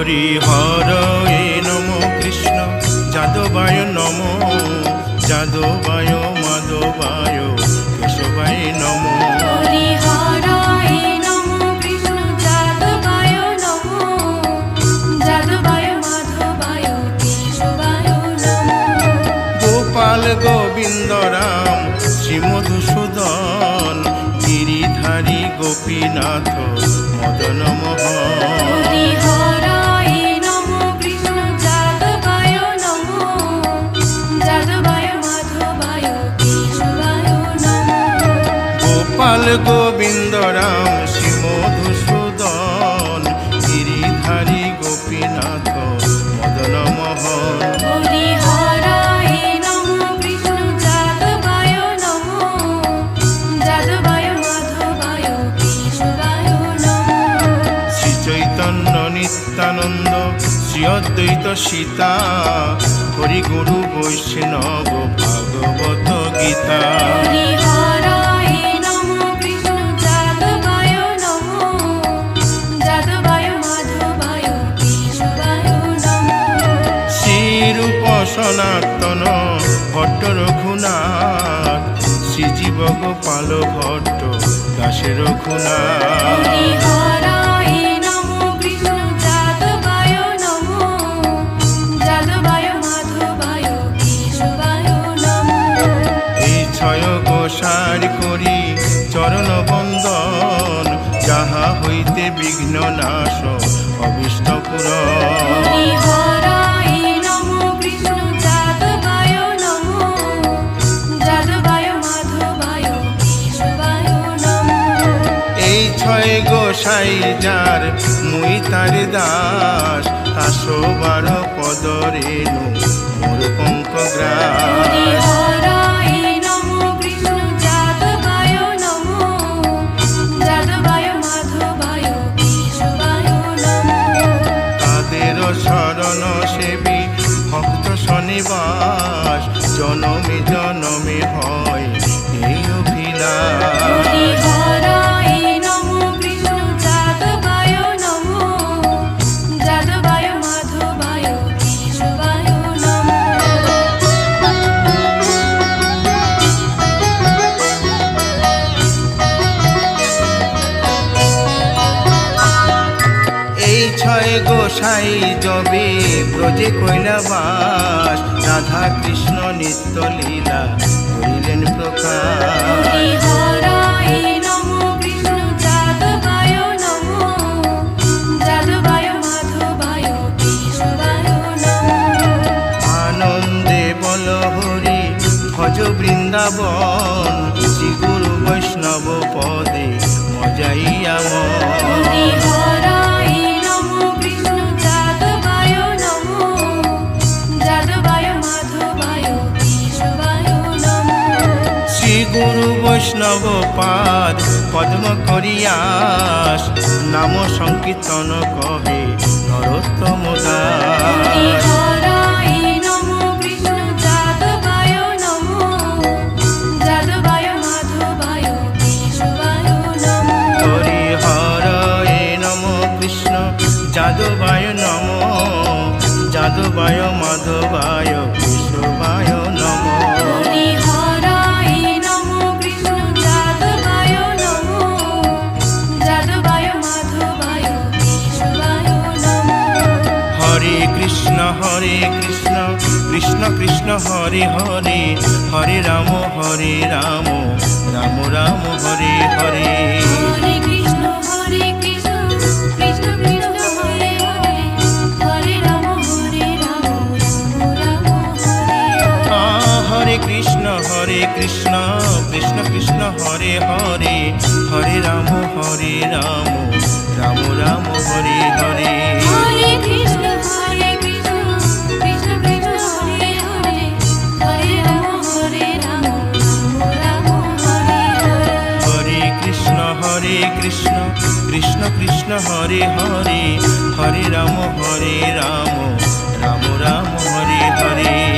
হরি হরয়ে নম কৃষ্ণ যাদবায় নম যাদবায় মাধবায় কেশবায় নম হরি হরায় নমো কৃষ্ণ যাদবায় নমো যাদবায় মাধবায় কেশবায় নমো গোপাল গোবিন্দ রাম শ্রী মধুসূদন গিরিধারী গোপীনাথ মদন মোহন হরি হরায় নমো কৃষ্ণ যাদবায় নমো যাদবায় মাধবায় কেশবায় নমো গোপাল গোবিন্দ রাম শ্রী মধুসূদন গিরিধারী গোপীনাথ মদন মোহন হরি হরায় নমো কৃষ্ণ যাদবায় নমো যাদবায় মাধবায় কেশবায় নমো শ্রী চৈতন্য নিত্যানন্দ শ্রী অদ্বৈত সীতা হরি গুরু বৈষ্ণব ভাগবত গীতা হরি হরায় নমো কৃষ্ণ যাদবায় নমো যাদবায় মাধবায় কেশবায় নমো শ্রীরূপ সনাতন ভট্ট রঘুনাথ শ্রীজীব গোপাল ভট্ট দাসে রঘুনাথ হরি হরায় নমো কৃষ্ণ যাদবায় নমো যাদবায় মাধবায় কেশবায় নমো এই ছয় গোসার করি চরণ বন্দন যাহা হইতে বিঘ্ন নাশ অবিষ্ট পুরন হরি হরায় নমো কৃষ্ণ যাদবায় নমো যাদবায় মাধবায় কেশবায় নমো এই ছয় গোসাই যার মুই তার দাস তাসো বার পদ রেণু মোর পঙ্ক হরি গ্রাস হরায় নমো কৃষ্ণ যাদবায় নমো যাদবায় মাধবায় কেশবায় নমো তাদের শরণ সেবী ভক্ত শনিবাস জনমে জনমে হয় এই অভিলাষ হরি হরায় নমো কৃষ্ণ যাদবায় নমো যাদবায় মাধবায় কেশবায় নমো এই ছয় গোসাই যবে ব্রজে কৈলাবাস রাধা কৃষ্ণ নিত্য লীলা করিলেন প্রকাশ হরি হরায় নমো কৃষ্ণ যাদবায় নমো যাদবায় মাধবায় কেশবায় নমো আনন্দে বল হরি ভজ বৃন্দাবন শ্রী গুরু বৈষ্ণব পদে মজাইয়া হরি হরায় নমো কৃষ্ণ যাদবায় নমো যাদবায় মাধবায় কেশবায় নমো শ্রী গুরু বৈষ্ণব পাদ পদ্ম করিয়াস নাম সংকীর্তন কহে নরোত্তম হরি দাস হরায় নমো কৃষ্ণ যাদবায় নমো যাদবায় মাধবায় কেশবায় নমো হরি হরয়ে নম কৃষ্ণ যাদবায় নম যাদবায় মাধবায় কেশবায় নম হরি হরায় নমো কৃষ্ণ যাদবায় নমো যাদবায় মাধবায় কেশবায় নমো হরে কৃষ্ণ কৃষ্ণ কৃষ্ণ হরে হরে হরে রাম রাম রাম হরে হরে হরে কৃষ্ণ কৃষ্ণ কৃষ্ণ হরে হরে হরে রাম রাম রাম হরে হরে হরে কৃষ্ণ কৃষ্ণ কৃষ্ণ হরে হরে হরে রাম রাম রাম হরে হরে হরে কৃষ্ণ কৃষ্ণ কৃষ্ণ কৃষ্ণ হরে হরে হরে রাম রাম রাম হরে হরে হরে কৃষ্ণ কৃষ্ণ কৃষ্ণ হরে হরে হরে রাম রাম রাম হরে হরে